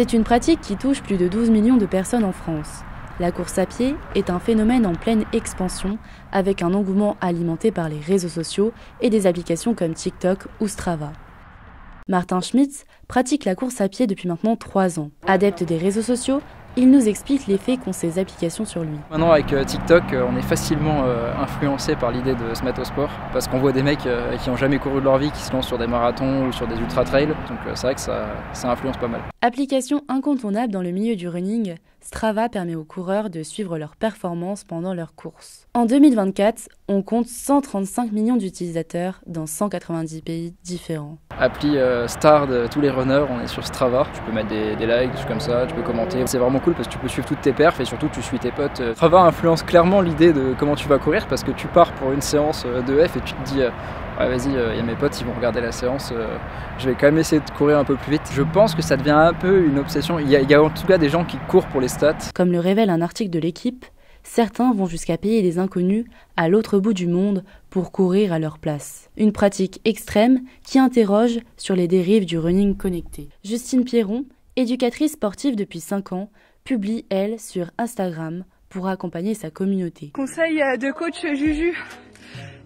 C'est une pratique qui touche plus de 12 millions de personnes en France. La course à pied est un phénomène en pleine expansion, avec un engouement alimenté par les réseaux sociaux et des applications comme TikTok ou Strava. Martin Schmitz pratique la course à pied depuis maintenant 3 ans. Adepte des réseaux sociaux, il nous explique l'effet qu'ont ces applications sur lui. Maintenant avec TikTok, on est facilement influencé par l'idée de se mettre au sport parce qu'on voit des mecs qui n'ont jamais couru de leur vie qui se lancent sur des marathons ou sur des ultra-trails. Donc c'est vrai que ça influence pas mal. Application incontournable dans le milieu du running, Strava permet aux coureurs de suivre leurs performances pendant leurs courses. En 2024, on compte 135 millions d'utilisateurs dans 190 pays différents. Appli star de tous les runners, on est sur Strava. Tu peux mettre des likes, des choses comme ça, tu peux commenter. C'est vraiment cool parce que tu peux suivre toutes tes perfs et surtout tu suis tes potes. Strava influence clairement l'idée de comment tu vas courir parce que tu pars pour une séance de F et tu te dis ouais, vas-y, il y a mes potes, ils vont regarder la séance, je vais quand même essayer de courir un peu plus vite. Je pense que ça devient un peu une obsession. Il y a en tout cas des gens qui courent pour les stats. Comme le révèle un article de l'Équipe, certains vont jusqu'à payer des inconnus à l'autre bout du monde pour courir à leur place. Une pratique extrême qui interroge sur les dérives du running connecté. Justine Pierron, éducatrice sportive depuis 5 ans, publie, elle, sur Instagram pour accompagner sa communauté. Conseil de coach Juju,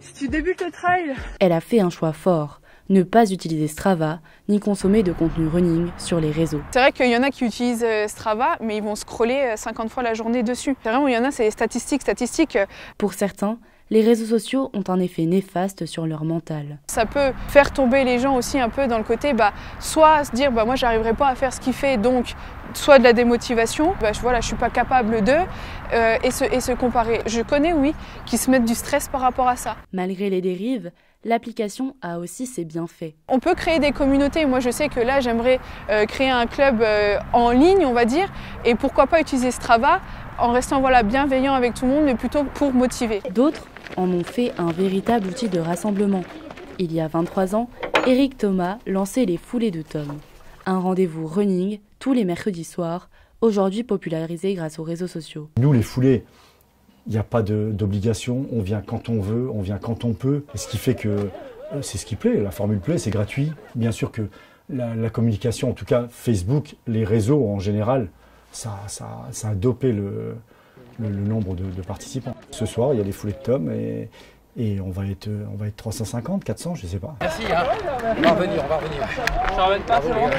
si tu débutes le trail. Elle a fait un choix fort. Ne pas utiliser Strava, ni consommer de contenu running sur les réseaux. C'est vrai qu'il y en a qui utilisent Strava, mais ils vont scroller 50 fois la journée dessus. Vraiment, il y en a, c'est statistiques. Pour certains, les réseaux sociaux ont un effet néfaste sur leur mental. Ça peut faire tomber les gens aussi un peu dans le côté, soit se dire, moi j'arriverai pas à faire ce qu'il fait, donc soit de la démotivation, je suis pas capable de, et se comparer. Je connais, oui, qui se mettent du stress par rapport à ça. Malgré les dérives, l'application a aussi ses bienfaits. On peut créer des communautés. Moi, je sais que là, j'aimerais créer un club en ligne, on va dire, et pourquoi pas utiliser Strava en restant bienveillant avec tout le monde, mais plutôt pour motiver. D'autres en ont fait un véritable outil de rassemblement. Il y a 23 ans, Eric Thomas lançait les Foulées de Tom, un rendez-vous running tous les mercredis soirs, aujourd'hui popularisé grâce aux réseaux sociaux. Nous, les foulées, il n'y a pas d'obligation, on vient quand on veut, on vient quand on peut. Et ce qui fait que c'est ce qui plaît, la formule plaît, c'est gratuit. Bien sûr que la communication, en tout cas Facebook, les réseaux en général, ça a dopé le nombre de participants. Ce soir, il y a les foulées de Tom et on va être 350, 400, je ne sais pas. Merci, on va revenir. Je ne reviens pas, c'est bon.